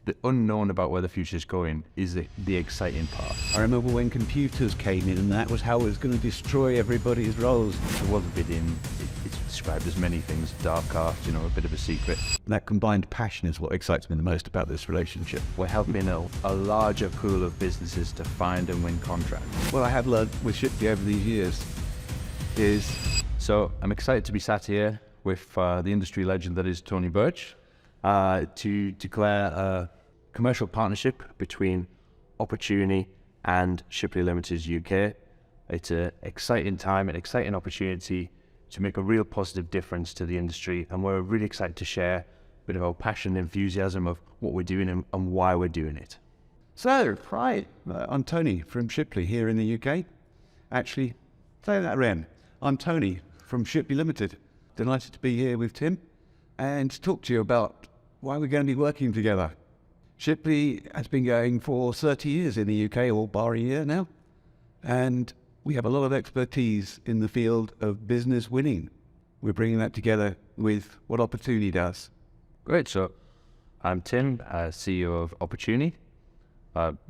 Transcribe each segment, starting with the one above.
the unknown about where the future is going is the exciting part. I remember when computers came in and that was how it was going to destroy everybody's roles. The world of bidding, it's described as many things, dark art, a bit of a secret. That combined passion is what excites me the most about this relationship. We're helping a larger pool of businesses to find and win contracts. What I have learned with Shipley over these years is... So I'm excited to be sat here with the industry legend that is Tony Birch, to declare a commercial partnership between Opportuni and Shipley Limited UK. It's an exciting time, an exciting opportunity to make a real positive difference to the industry, and we're really excited to share a bit of our passion and enthusiasm of what we're doing and why we're doing it. So, hi, I'm Tony from Shipley here in the UK. Actually, say that around. I'm Tony from Shipley Limited. Delighted to be here with Tim and to talk to you about why we're going to be working together. Shipley has been going for 30 years in the UK, or bar a year now, and we have a lot of expertise in the field of business winning. We're bringing that together with what Opportuni does. Great. So I'm Tim, CEO of Opportuni.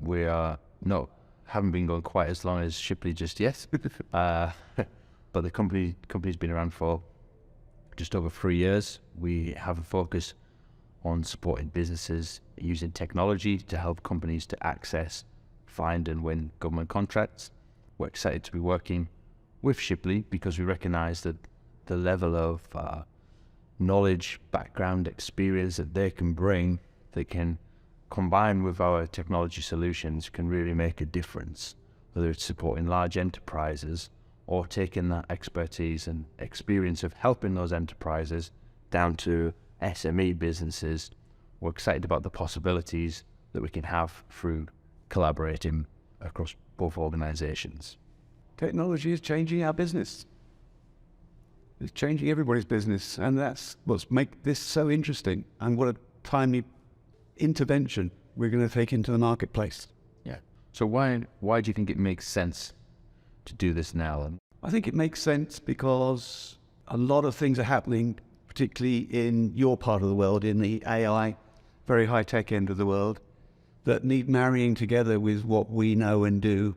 We haven't been going quite as long as Shipley just yet, but the company's been around for just over 3 years. We have a focus on supporting businesses using technology to help companies to access, find and win government contracts. We're excited to be working with Shipley because we recognize that the level of knowledge, background, experience that they can bring, they can combine with our technology solutions, can really make a difference, whether it's supporting large enterprises or taking that expertise and experience of helping those enterprises down to SME businesses. We're excited about the possibilities that we can have through collaborating across both organizations. Technology is changing our business. It's changing everybody's business, and that's what's make this so interesting, and what a timely intervention we're going to take into the marketplace. Yeah. So why do you think it makes sense to do this now? I think it makes sense because a lot of things are happening, particularly in your part of the world, in the AI, very high-tech end of the world, that need marrying together with what we know and do.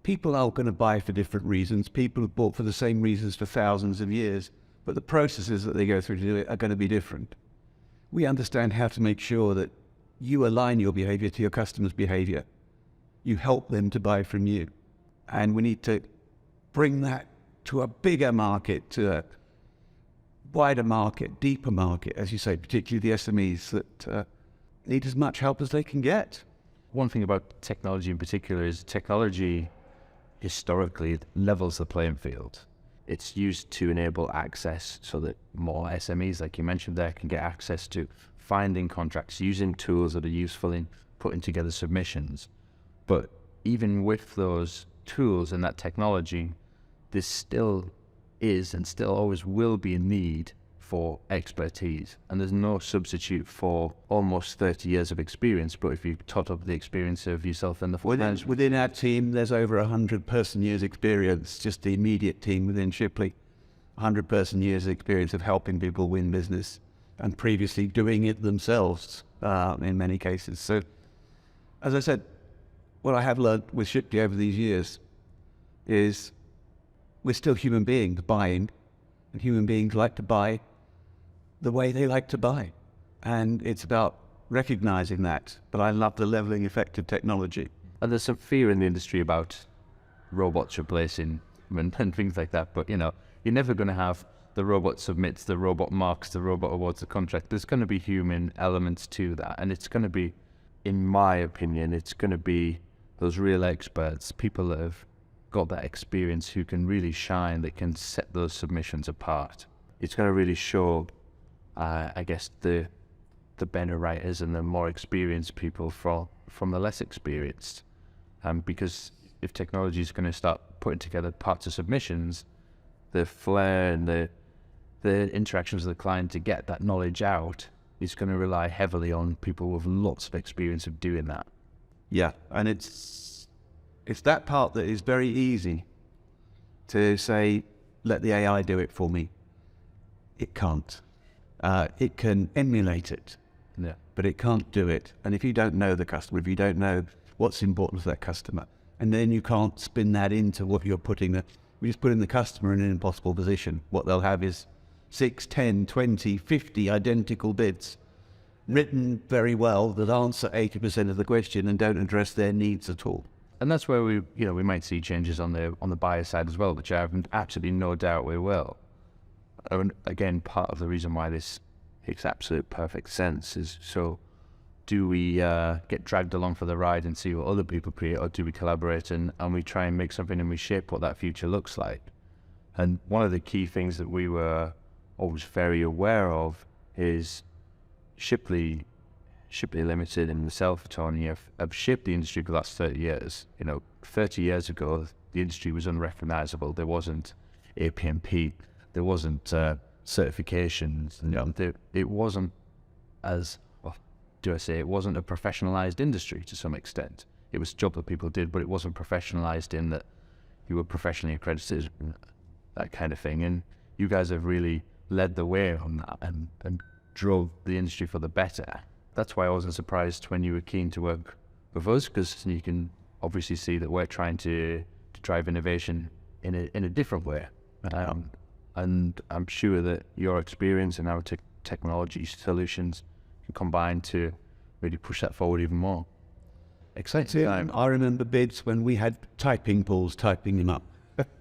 People are going to buy for different reasons. People have bought for the same reasons for thousands of years, but the processes that they go through to do it are going to be different. We understand how to make sure that you align your behavior to your customer's behavior. You help them to buy from you. And we need to bring that to a bigger market, to a wider market, deeper market, as you say, particularly the SMEs that need as much help as they can get. One thing about technology in particular is technology historically levels the playing field. It's used to enable access so that more SMEs, like you mentioned there, can get access to finding contracts, using tools that are useful in putting together submissions. But even with those tools and that technology, there still is and still always will be a need for expertise, and there's no substitute for almost 30 years of experience. But if you tot up the experience of yourself and the within our team, there's over 100 person years experience, just the immediate team within Shipley, 100 person years experience of helping people win business and previously doing it themselves in many cases. So as I said, what I have learned with Shipley over these years is we're still human beings buying, and human beings like to buy the way they like to buy. And it's about recognizing that. But I love the leveling effect of technology. And there's some fear in the industry about robots replacing and things like that. But, you're never going to have the robot submits, the robot marks, the robot awards the contract. There's going to be human elements to that. And it's going to be, in my opinion, it's going to be those real experts, people that have got that experience who can really shine, that can set those submissions apart. It's going to really show, I guess, the better writers and the more experienced people from the less experienced. Because if technology is going to start putting together parts of submissions, the flair and the interactions with the client to get that knowledge out is going to rely heavily on people with lots of experience of doing that. Yeah, and it's that part that is very easy to say, let the AI do it for me. It can't. It can emulate it, Yeah. but it can't do it. And if you don't know the customer, if you don't know what's important to that customer, and then you can't spin that into what you're putting, we just put in the customer in an impossible position. What they'll have is 6, 10, 20, 50 identical bids written very well that answer 80% of the question and don't address their needs at all. And that's where we might see changes on the buyer side as well, which I have absolutely no doubt we will. And again, part of the reason why this makes absolute perfect sense is, so do we get dragged along for the ride and see what other people create, or do we collaborate and we try and make something and we shape what that future looks like? And one of the key things that we were always very aware of is Shipley Limited and myself, Tony, have shaped the industry for the last 30 years. 30 years ago, the industry was unrecognizable. There wasn't APMP, there wasn't certifications. It wasn't it wasn't a professionalized industry to some extent. It was a job that people did, but it wasn't professionalized in that you were professionally accredited, that kind of thing. And you guys have really led the way on that and drove the industry for the better. That's why I wasn't surprised when you were keen to work with us, because you can obviously see that we're trying to drive innovation in a different way. And I'm sure that your experience and our technology solutions can combine to really push that forward even more. Exciting time. I remember bids when we had typing pools typing them up.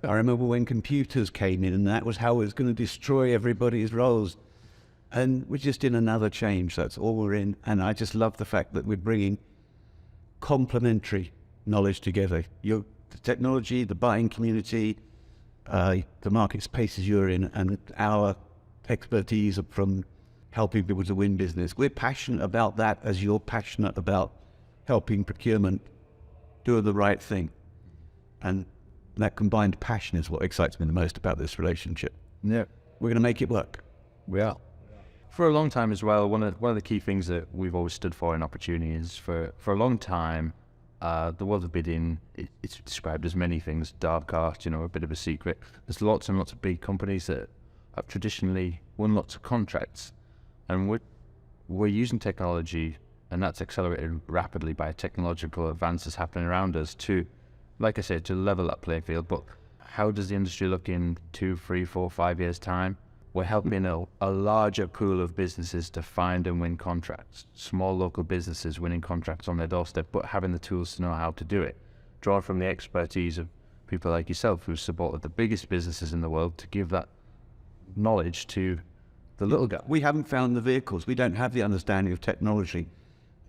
I remember when computers came in, and that was how it was going to destroy everybody's roles. And we're just in another change. That's all we're in. And I just love the fact that we're bringing complementary knowledge together. The technology, the buying community, the market spaces you're in, and our expertise from helping people to win business. We're passionate about that as you're passionate about helping procurement do the right thing. And that combined passion is what excites me the most about this relationship. Yeah. We're going to make it work. We are. For a long time as well, one of the key things that we've always stood for in Opportuni is for a long time, the world of bidding, it's described as many things, dark art, a bit of a secret. There's lots and lots of big companies that have traditionally won lots of contracts, and we're using technology, and that's accelerated rapidly by technological advances happening around us to, like I said, to level that playing field. But how does the industry look in 2, 3, 4, 5 years' time? We're helping a larger pool of businesses to find and win contracts. Small local businesses winning contracts on their doorstep, but having the tools to know how to do it. Drawn from the expertise of people like yourself who supported the biggest businesses in the world to give that knowledge to the little guy. We haven't found the vehicles. We don't have the understanding of technology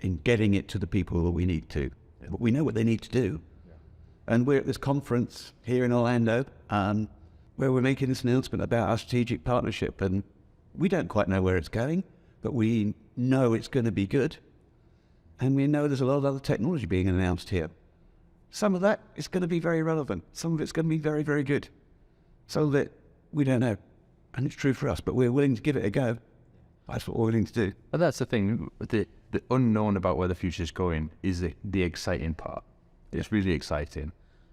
in getting it to the people that we need to. But we know what they need to do. Yeah. And we're at this conference here in Orlando, where we're making this announcement about our strategic partnership, and we don't quite know where it's going, but we know it's going to be good, and we know there's a lot of other technology being announced here. Some of that is going to be very relevant, some of it's going to be very, very good, so that we don't know, and it's true for us, but we're willing to give it a go. That's what we're willing to do. And that's the thing, the unknown about where the future is going is the exciting part. It's really exciting.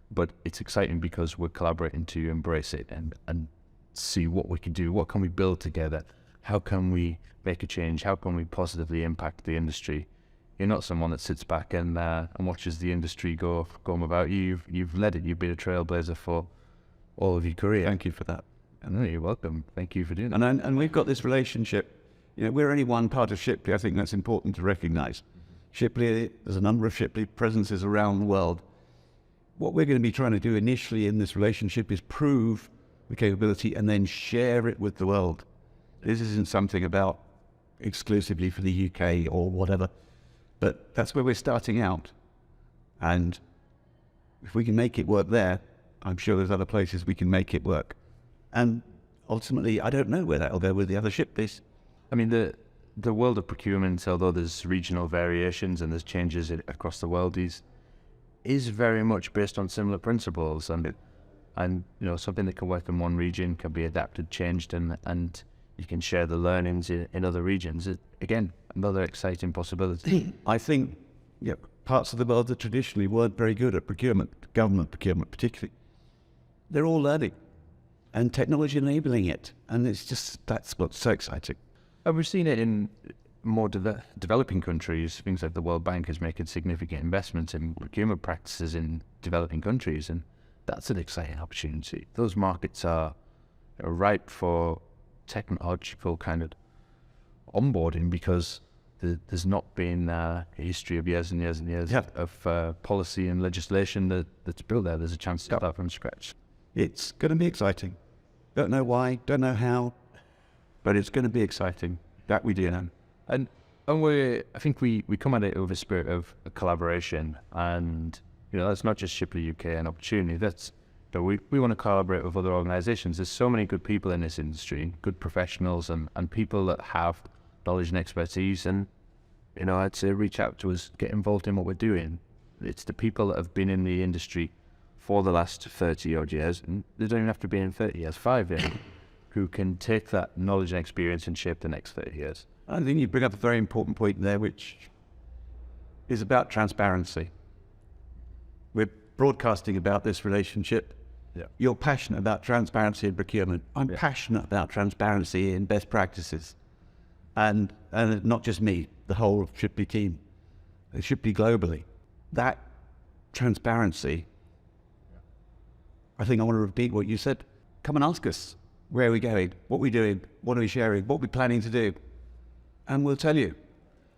But it's exciting because we're collaborating to embrace it and see what we can do. What can we build together? How can we make a change? How can we positively impact the industry? You're not someone that sits back and watches the industry go about you. You've led it. You've been a trailblazer for all of your career. Thank you for that. No, you're welcome. Thank you for doing that. And we've got this relationship. We're only one part of Shipley. I think that's important to recognize. Shipley, there's a number of Shipley presences around the world. What we're going to be trying to do initially in this relationship is prove the capability and then share it with the world. This isn't something about exclusively for the UK or whatever, but that's where we're starting out. And if we can make it work there, I'm sure there's other places we can make it work. And ultimately, I don't know where that'll go with the other Shipleys. I mean, the world of procurement, although there's regional variations and there's changes across the world, is very much based on similar principles, and something that can work in one region can be adapted, changed, and you can share the learnings in other regions. Again, another exciting possibility. I think parts of the world that traditionally weren't very good at procurement, government procurement particularly, they're all learning and technology enabling it, and that's what's so exciting. And we've seen it more developing countries, things like the World Bank is making significant investments in procurement practices in developing countries, and that's an exciting opportunity. Those markets are ripe for technological kind of onboarding because there's not been a history of years and years and years of policy and legislation that's built there. There's a chance to start from scratch. It's going to be exciting. Don't know why, don't know how, but it's going to be exciting. That we do know. And I think we come at it with a spirit of collaboration, and that's not just Shipley UK and Opportuni. That's we want to collaborate with other organisations. There's so many good people in this industry, good professionals, and people that have knowledge and expertise. And I'd say reach out to us, get involved in what we're doing. It's the people that have been in the industry for the last 30 odd years, and they don't even have to be in 30 years, 5 years, who can take that knowledge and experience and shape the next 30 years. I think you bring up a very important point there, which is about transparency. We're broadcasting about this relationship. Yeah. You're passionate about transparency in procurement. I'm passionate about transparency in best practices. And not just me, the whole Shipley team. It should be globally. That transparency, I think I want to repeat what you said. Come and ask us. Where are we going? What are we doing? What are we sharing? What are we planning to do? And we'll tell you.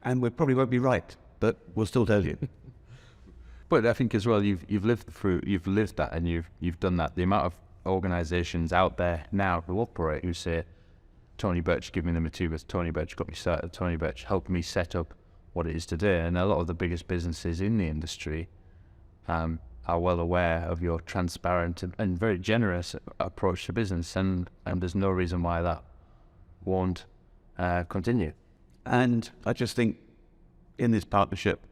And we probably won't be right, but we'll still tell you. But I think as well, you've lived that, and you've done that. The amount of organisations out there now who operate, who say, Tony Birch gave me the materials, Tony Birch got me started, Tony Birch helped me set up what it is today. And a lot of the biggest businesses in the industry are well aware of your transparent and very generous approach to business, and there's no reason why that won't continue. And I just think in this partnership,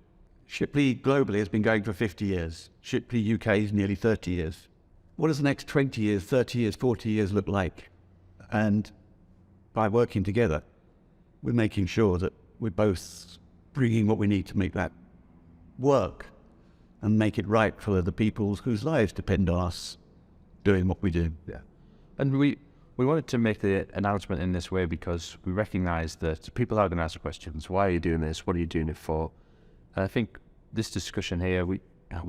Shipley globally has been going for 50 years. Shipley UK is nearly 30 years. What does the next 20 years, 30 years, 40 years look like? And by working together, we're making sure that we're both bringing what we need to make that work and make it right for the people whose lives depend on us doing what we do. Yeah. And we wanted to make the announcement in this way because we recognise that people are going to ask questions. Why are you doing this? What are you doing it for? And I think this discussion here, I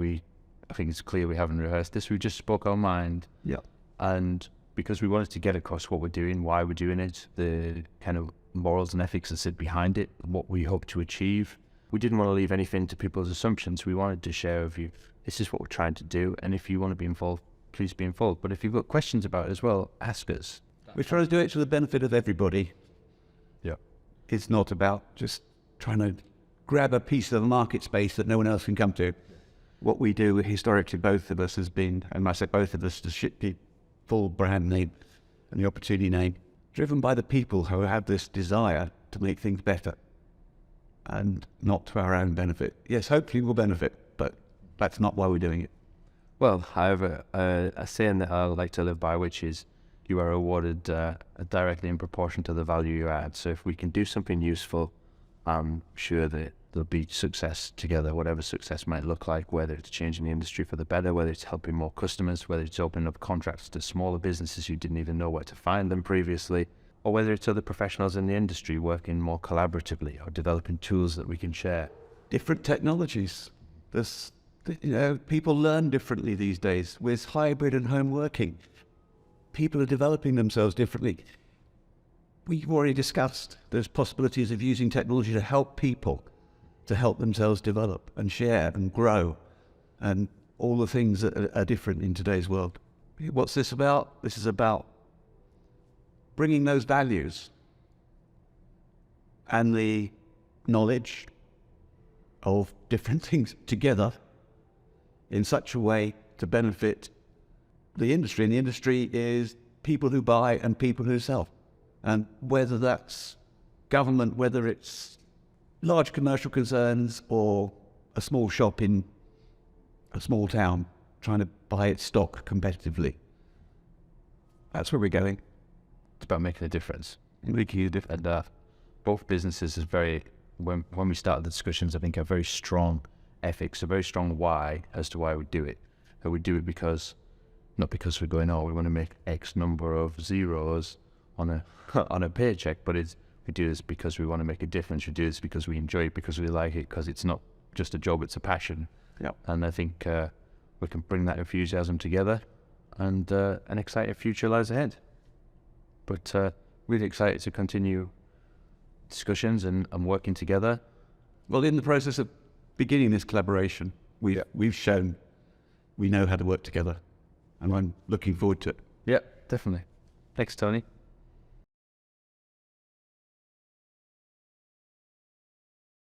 think it's clear we haven't rehearsed this. We just spoke our mind. Yeah. And because we wanted to get across what we're doing, why we're doing it, the kind of morals and ethics that sit behind it, what we hope to achieve. We didn't want to leave anything to people's assumptions. We wanted to share with you, this is what we're trying to do. And if you want to be involved, please be involved. But if you've got questions about it as well, ask us. We're trying to do it to the benefit of everybody. Yeah. It's not about just trying to grab a piece of the market space that no one else can come to. What we do historically, both of us has been, and I say both of us, the Shipley full brand name and the Opportuni name, driven by the people who have this desire to make things better and not to our own benefit. Yes, hopefully we'll benefit, but that's not why we're doing it. Well, however, a saying that I like to live by, which is you are awarded directly in proportion to the value you add. So if we can do something useful, I'm sure that there'll be success together, whatever success might look like, whether it's changing the industry for the better, whether it's helping more customers, whether it's opening up contracts to smaller businesses who didn't even know where to find them previously, or whether it's other professionals in the industry working more collaboratively or developing tools that we can share. Different technologies. People learn differently these days with hybrid and home working. People are developing themselves differently. We've already discussed there's possibilities of using technology to help people, to help themselves develop and share and grow, and all the things that are different in today's world. What's this about? This is about bringing those values and the knowledge of different things together in such a way to benefit the industry. And the industry is people who buy and people who sell. And whether that's government, whether it's large commercial concerns or a small shop in a small town trying to buy its stock competitively. That's where we're going. It's about making a difference. Making a difference. And both businesses is very, when we started the discussions, I think a very strong ethics, a very strong why as to why we do it. And we do it because, not because we're going, we want to make X number of zeros on a on a paycheck, but We do this because we want to make a difference. We do this because we enjoy it, because we like it, because it's not just a job, it's a passion. Yep. And I think we can bring that enthusiasm together, and an exciting future lies ahead. But really excited to continue discussions and working together. Well, in the process of beginning this collaboration, we've shown we know how to work together, and I'm looking forward to it. Yeah, definitely. Thanks, Tony.